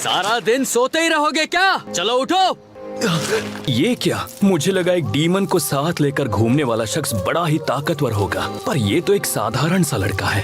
सारा दिन सोते ही रहोगे क्या? चलो उठो। ये क्या? मुझे लगा एक डीमन को साथ लेकर घूमने वाला शख्स बड़ा ही ताकतवर होगा, पर ये तो एक साधारण सा लड़का है।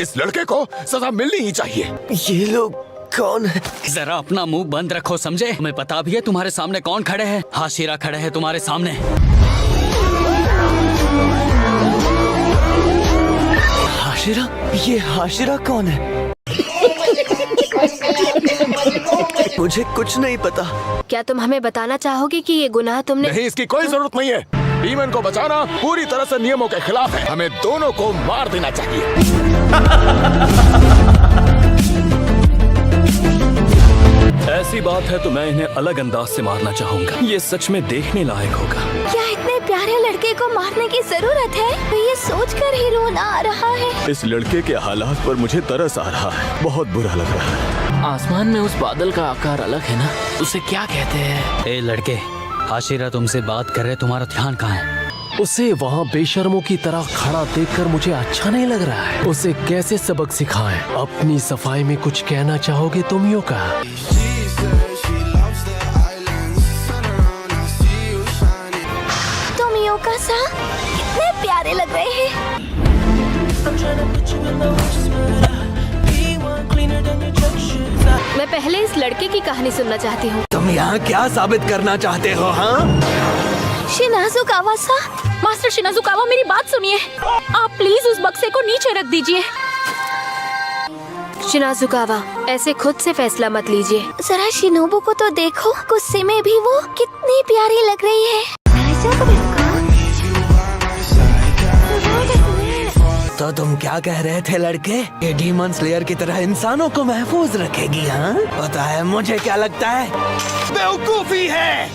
इस लड़के को सजा मिलनी ही चाहिए। ये लोग कौन है? जरा अपना मुंह बंद रखो, समझे? हमें पता भी है तुम्हारे सामने कौन खड़े हैं। हाशिरा खड़े हैं तुम्हारे सामने। हाशिरा? ये हाशिरा कौन है? मुझे कुछ नहीं पता। क्या तुम हमें बताना चाहोगे कि ये गुनाह तुमने? नहीं, इसकी कोई जरूरत नहीं है। डीमन को बचाना पूरी तरह से नियमों के खिलाफ है। हमें दोनों को मार देना चाहिए। ऐसी बात है तो मैं इन्हें अलग अंदाज से मारना चाहूँगा। ये सच में देखने लायक होगा। क्या इतने प्यारे लड़के को मारने की जरूरत है? तो ये सोचकर ही रोना आ रहा है। इस लड़के के हालात पर मुझे तरस आ रहा है। बहुत बुरा लग रहा है। आसमान में उस बादल का आकार अलग है ना, उसे क्या कहते हैं? ए लड़के, हाशिरा तुमसे बात कर रहे, तुम्हारा ध्यान कहाँ है? उसे वहाँ बेशर्मों की तरह खड़ा देखकर मुझे अच्छा नहीं लग रहा है। उसे कैसे सबक सिखाएं? अपनी सफाई में कुछ कहना चाहोगे तुम यो का? तुम योका सा कितने प्यारे लग रहे हैं। मैं पहले इस लड़के की कहानी सुनना चाहती हूँ। तुम यहाँ क्या साबित करना चाहते हो? हाँ, शिनाजुकावा सा। मास्टर शिनाजुकावा, मेरी बात सुनिए। आप प्लीज उस बक्से को नीचे रख दीजिए। शिनाजुकावा, ऐसे खुद से फैसला मत लीजिए। जरा शिनोबू को तो देखो, गुस्से में भी वो कितनी प्यारी लग रही है। तो तुम क्या कह रहे थे लड़के? ये डीमन स्लेयर की तरह इंसानों को महफूज रखेगी? हाँ, पता है मुझे क्या लगता है? बेवकूफी है।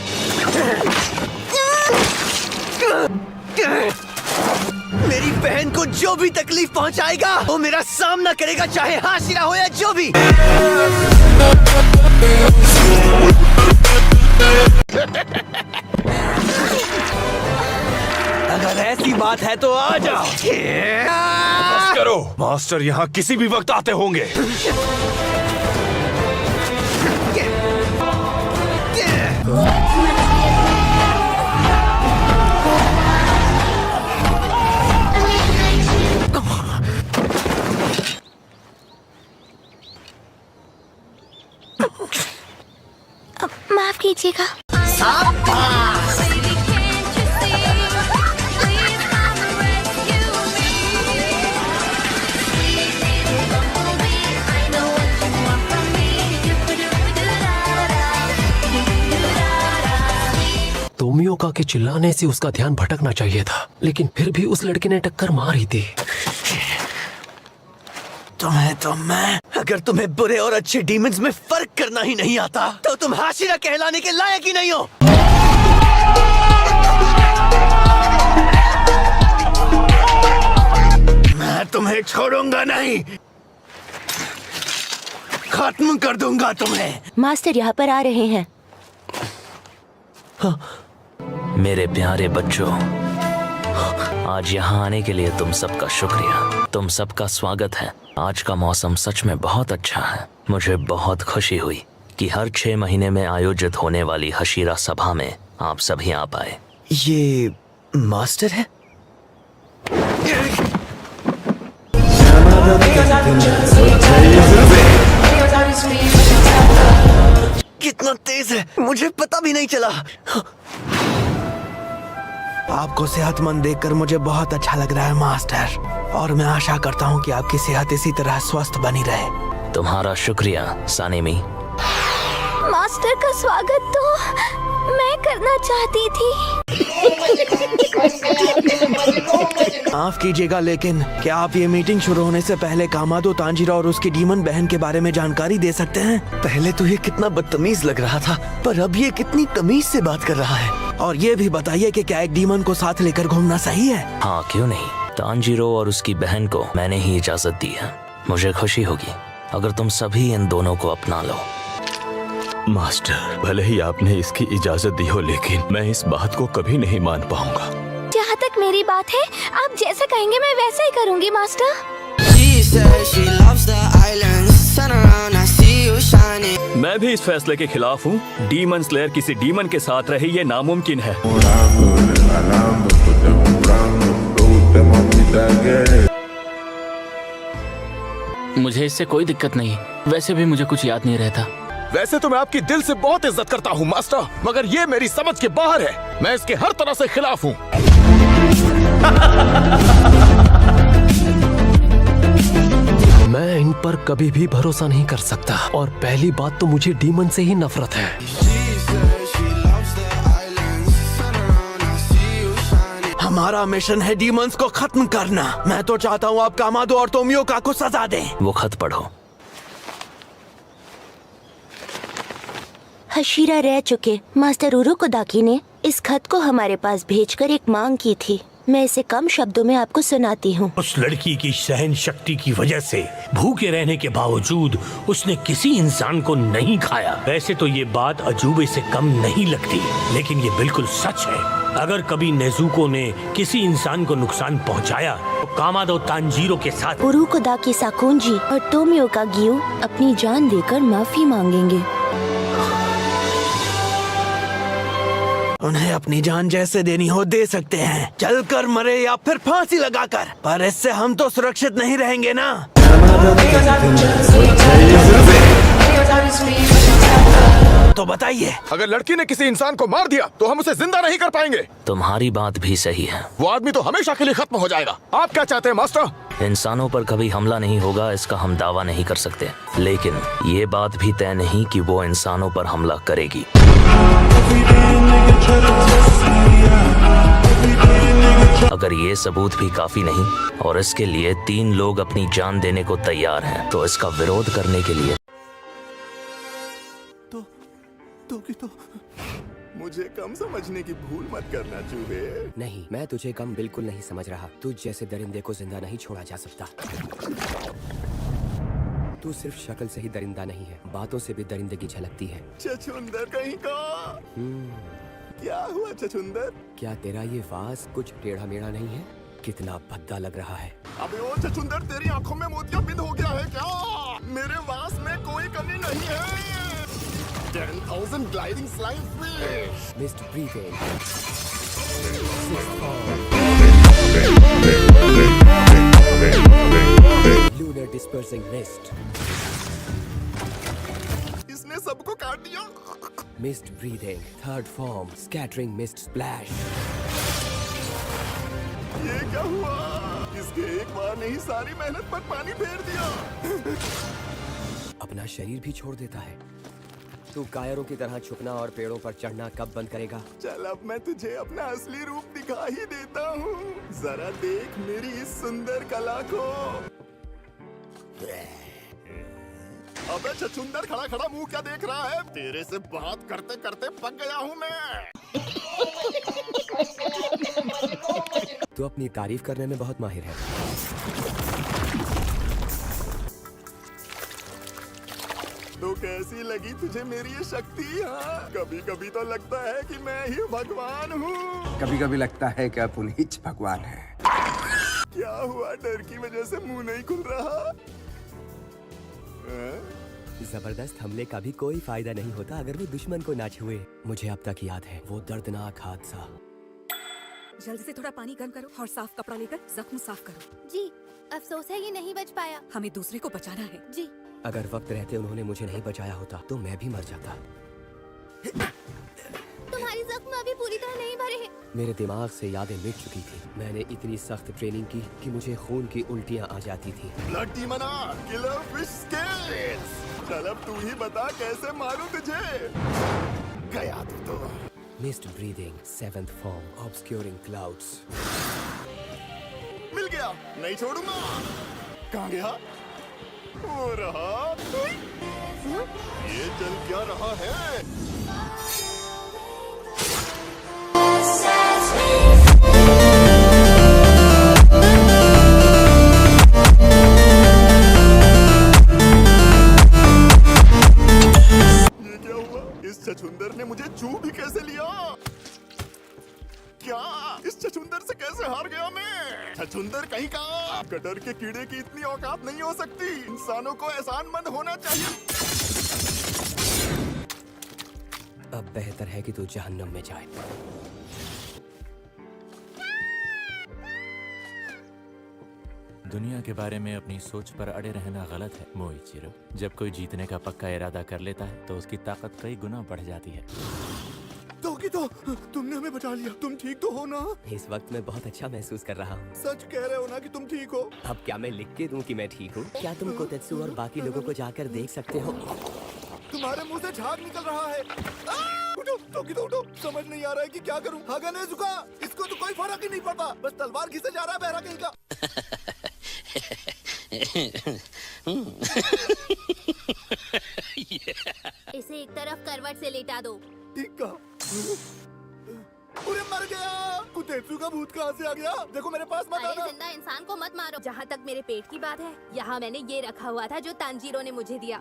मेरी बहन को जो भी तकलीफ पहुंचाएगा वो मेरा सामना करेगा, चाहे हाशिरा हो या जो भी। अगर ऐसी बात है तो आ जाओ। बस करो, मास्टर यहाँ किसी भी वक्त आते होंगे। माफ कीजिएगा। तोमियोका के चिल्लाने से उसका ध्यान भटकना चाहिए था, लेकिन फिर भी उस लड़के ने टक्कर मार ही दी। तुम्हें तो मैं, अगर तुम्हें बुरे और अच्छे डीमंस में फर्क करना ही नहीं आता तो तुम हाशिरा कहलाने के लायक ही नहीं हो। मैं तुम्हें छोड़ूंगा नहीं, खत्म कर दूंगा तुम्हें। मास्टर यहाँ पर आ रहे हैं। मेरे प्यारे बच्चों, आज यहाँ आने के लिए तुम सबका शुक्रिया। तुम सबका स्वागत है। आज का मौसम सच में बहुत अच्छा है। मुझे बहुत खुशी हुई कि हर 6 महीने में आयोजित होने वाली हाशिरा सभा में आप सभी आ पाए। ये मास्टर है? कितना तेज है, मुझे पता भी नहीं चला। आपको सेहतमंद देखकर मुझे बहुत अच्छा लग रहा है मास्टर, और मैं आशा करता हूँ कि आपकी सेहत इसी तरह स्वस्थ बनी रहे। तुम्हारा शुक्रिया सानिमी। मास्टर का स्वागत तो मैं करना चाहती थी। माफ कीजिएगा, लेकिन क्या आप ये मीटिंग शुरू होने से पहले कामादो तांजीरो और उसकी डीमन बहन के बारे में जानकारी दे सकते हैं? पहले तो ये कितना बदतमीज लग रहा था, पर अब ये कितनी तमीज से बात कर रहा है। और ये भी बताइए कि क्या एक डीमन को साथ लेकर घूमना सही है? हाँ, क्यों नहीं। तांजीरो और उसकी बहन को मैंने ही इजाजत दी है। मुझे खुशी होगी अगर तुम सभी इन दोनों को अपना लो। मास्टर, भले ही आपने इसकी इजाजत दी हो, लेकिन मैं इस बात को कभी नहीं मान पाऊंगा। जहाँ तक मेरी बात है, आप जैसा कहेंगे मैं वैसा ही करूँगी master. says she loves the islands. Turn around, I see you shining. मैं भी इस फैसले के खिलाफ हूँ। डीमन स्लेयर किसी डीमन के साथ रहे ये नामुमकिन है। मुझे इससे कोई दिक्कत नहीं। वैसे भी मुझे कुछ याद नहीं रहता। वैसे तो मैं आपकी दिल से बहुत इज्जत करता हूँ मास्टर, मगर ये मेरी समझ के बाहर है। मैं इसके हर तरह से खिलाफ हूँ। मैं इन पर कभी भी भरोसा नहीं कर सकता, और पहली बात तो मुझे डीमन से ही नफरत है। हमारा मिशन है डीमंस को खत्म करना। मैं तो चाहता हूँ आप कामादो और तोमियोका को सजा दें। वो खत पढ़ो। हशीरा रह चुके मास्टर उरुकोदाकी ने इस खत को हमारे पास भेजकर एक मांग की थी। मैं इसे कम शब्दों में आपको सुनाती हूँ। उस लड़की की सहन शक्ति की वजह से भूखे रहने के बावजूद उसने किसी इंसान को नहीं खाया। वैसे तो ये बात अजूबे से कम नहीं लगती, लेकिन ये बिल्कुल सच है। अगर कभी नेजुको ने किसी इंसान को नुकसान पहुंचाया तो कामादो तांजीरो के साथ उरुकोदाकी साकुंजी और तोमियोका गियो अपनी जान देकर माफी मांगेंगे। उन्हें अपनी जान जैसे देनी हो दे सकते हैं, चलकर मरे या फिर फांसी लगाकर, पर इससे हम तो सुरक्षित नहीं रहेंगे ना। तो बताइए, अगर लड़की ने किसी इंसान को मार दिया तो हम उसे जिंदा नहीं कर पाएंगे। तुम्हारी बात भी सही है। वो आदमी तो हमेशा के लिए खत्म हो जाएगा। आप क्या चाहते हैं मास्टर? इंसानों पर कभी हमला नहीं होगा, इसका हम दावा नहीं कर सकते, लेकिन ये बात भी तय नहीं कि वो इंसानों पर हमला करेगी। अगर ये सबूत भी काफी नहीं और इसके लिए 3 लोग अपनी जान देने को तैयार हैं, तो इसका विरोध करने के लिए तो मुझे कम समझने की भूल मत करना चूहे। नहीं, मैं तुझे कम बिल्कुल नहीं समझ रहा। तुझ जैसे दरिंदे को जिंदा नहीं छोड़ा जा सकता। तू सिर्फ शक्ल से ही दरिंदा नहीं है, बातों से भी दरिंदगी झलकती है। छछुंदर कहीं का। क्या हुआ छछुंदर? क्या तेरा ये वास कुछ टेढ़ा मेढ़ा नहीं है? कितना भद्दा लग रहा है। अबे ओ छछुंदर, तेरी आंखों में मोतियाबिंद हो गया है क्या? मेरे वास में कोई कमी नहीं है। 10,000 gliding slime fish. Mist breathing. Lunar dispersing mist. इसने सबको काट दिया। Mist breathing. Third form. Scattering mist splash. ये क्या हुआ? इसके एक बार ने ही सारी मेहनत पर पानी फेर दिया। अपना शरीर भी छोड़ देता है। तू कायरों की तरह छुपना और पेड़ों पर चढ़ना कब बंद करेगा? चल अब मैं तुझे अपना असली रूप दिखा ही देता हूँ। जरा देख मेरी इस सुंदर कला को। अबे छछुंदर, खड़ा खड़ा मुंह क्या देख रहा है? तेरे से बात करते करते पक गया हूँ मैं। तू अपनी तारीफ करने में बहुत माहिर है। तो कैसी लगी तुझे मेरी ये शक्ति? हाँ, कभी कभी तो लगता है कि मैं ही भगवान हूँ। कभी कभी लगता है कि आप उन्हीं भगवान हैं। क्या हुआ? डर की वजह से मुंह नहीं खुल रहा? जबरदस्त हमले का भी कोई फायदा नहीं होता अगर वो दुश्मन को ना छुए। मुझे अब तक याद है वो दर्दनाक हादसा। जल्दी से थोड़ा पानी गर्म करो और साफ कपड़ा लेकर जख्म साफ करो। जी, अफसोस है ये नहीं बच पाया। हमें दूसरे को बचाना है। जी। अगर वक्त रहते उन्होंने मुझे नहीं बचाया होता तो मैं भी मर जाता। तुम्हारी जख्म अभी पूरी तरह नहीं भरे हैं। मेरे दिमाग से यादें मिट चुकी थी। मैंने इतनी सख्त ट्रेनिंग की कि मुझे खून की उल्टियाँ आ जाती थी। Blood demon, killer fish scales. चल अब तू ही बता कैसे मारूं तुझे? गया तू तो। Mist breathing, 7th form, obscuring clouds. मिल गया, नहीं छोड़ूंगा। कहाँ गया? हो रहा। ये चल क्या रहा है? ये क्या हुआ? इस छछुंदर ने मुझे छू भी कैसे लिया? क्या इस छछुंदर से कैसे हार गया मैं? छछुंदर कहीं का। कटर के कीड़े की इतनी औकात नहीं हो सकती। इंसानों को एहसानमंद होना चाहिए। अब बेहतर है कि तू जहन्नुम में जाए। दुनिया के बारे में अपनी सोच पर अड़े रहना गलत है मोइचिरो। जब कोई जीतने का पक्का इरादा कर लेता है तो उसकी ताकत कई गुना बढ़ जाती है। तो तुमने हमें बचा लिया। तुम ठीक तो हो ना? इस वक्त मैं बहुत अच्छा महसूस कर रहा हूँ। सच कह रहे हो ना कि तुम ठीक हो? अब क्या मैं लिख के दूं कि मैं ठीक हूँ? क्या तुम कोतेत्सु और बाकी लोगों को जाकर देख सकते हो? तुम्हारे मुंह से झाग निकल रहा है। उठो, तो उठो। समझ नहीं आ रहा है कि क्या करूं। हागा ने झुका। इसको तो कोई फर्क ही नहीं पड़ता। बस तलवार घिसे जा रहा है बहरा कहीं का। इसे एक तरफ करवट से लेटा दो। ठीक का। अरे मर गया। कुतेत्सु का भूत कहाँ से आ गया? देखो मेरे पास मत आना। जिंदा इंसान को मत मारो। जहाँ तक मेरे पेट की बात है, यहाँ मैंने ये रखा हुआ था जो तांजीरो ने मुझे दिया।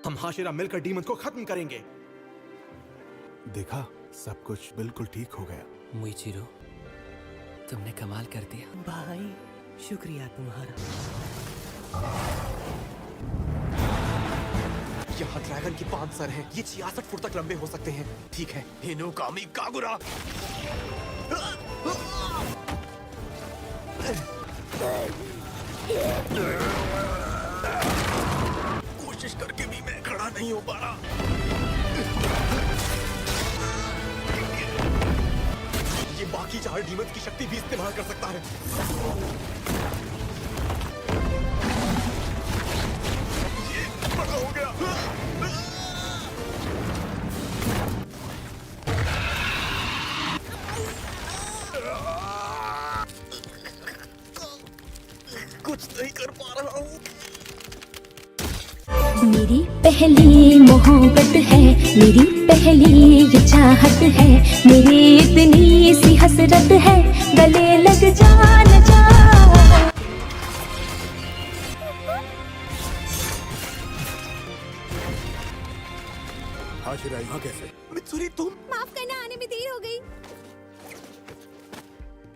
हम हाशिरा मिलकर डीमन को खत्म करेंगे। देखा, सब कुछ बिल्कुल ठीक हो गया। मोइचिरो, तुमने कमाल कर दिया। भाई, शुक्रिया तुम्हारा। यहाँ ड्रैगन की 5 सर हैं। ये 66 फुट तक लंबे हो सकते हैं। ठीक है, हिनोकामी कागुरा। कोशिश करके भी मैं खड़ा नहीं हो पा रहा। ये बाकी 4 डीमंस की शक्ति भी इस्तेमाल कर सकता है। ये बड़ा हो गया। कुछ नहीं कर पा रहा हूँ। मेरी पहली मोहब्बत है, मेरी पहली ये चाहत है, मेरी इतनी सी हसरत है, गले लग जा न जा। हाशिरा यहाँ कैसे? मित्सुरी, तुम? माफ करना, आने में देर हो गई।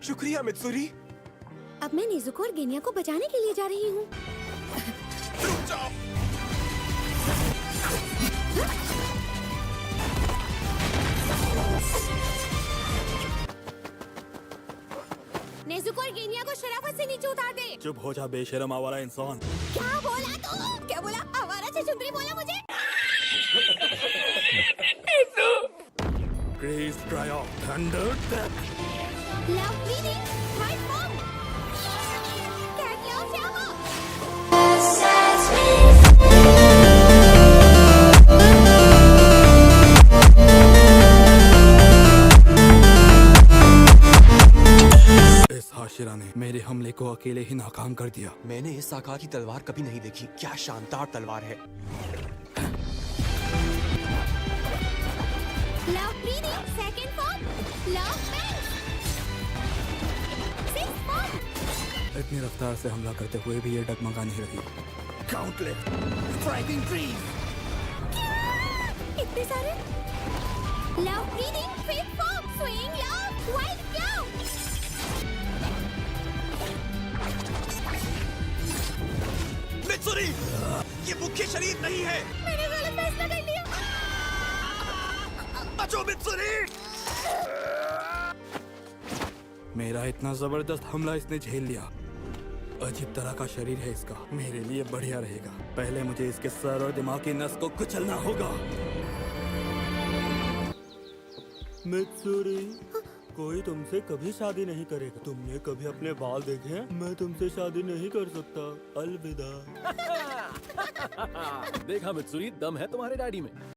शुक्रिया मित्सुरी। अब मैं नेजुको और गेनिया को बचाने के लिए जा रही हूँ। रुक जाओ। नेजुको और गेनिया को शराफत से नीचे उतार दे। चुप हो जा बेशरम आवारा इंसान। क्या बोला तू? क्या बोला? आवारा छछुंदरी बोला मुझे? Grace cry of thunder. Love breathing, right form. Cat love Shama. इस हाशिरा ने मेरे हमले को अकेले ही नाकाम कर दिया। मैंने इस आकार की तलवार कभी नहीं देखी। क्या शानदार तलवार है। Love breathing, second form. Love man. Sixth form. इतनी रफ्तार से हमला करते हुए भी ये डगमगा नहीं रही। Countless striking trees. इतने सारे? Love breathing, fifth form. Swing love, white cloud. Mitsuri, ये मुख्य शरीर नहीं है। मैंने गलत फैसला कर लिया। बचो मित्सुरी। मेरा इतना जबरदस्त हमला इसने झेल लिया। अजीब तरह का शरीर है इसका। मेरे लिए बढ़िया रहेगा। पहले मुझे इसके सर और दिमाग की नस को कुचलना होगा। मित्सुरी, कोई तुमसे कभी शादी नहीं करेगा। तुमने कभी अपने बाल देखे हैं? मैं तुमसे शादी नहीं कर सकता। अलविदा। देखा मित्सुरी, दम है तुम्हारे डैडी में।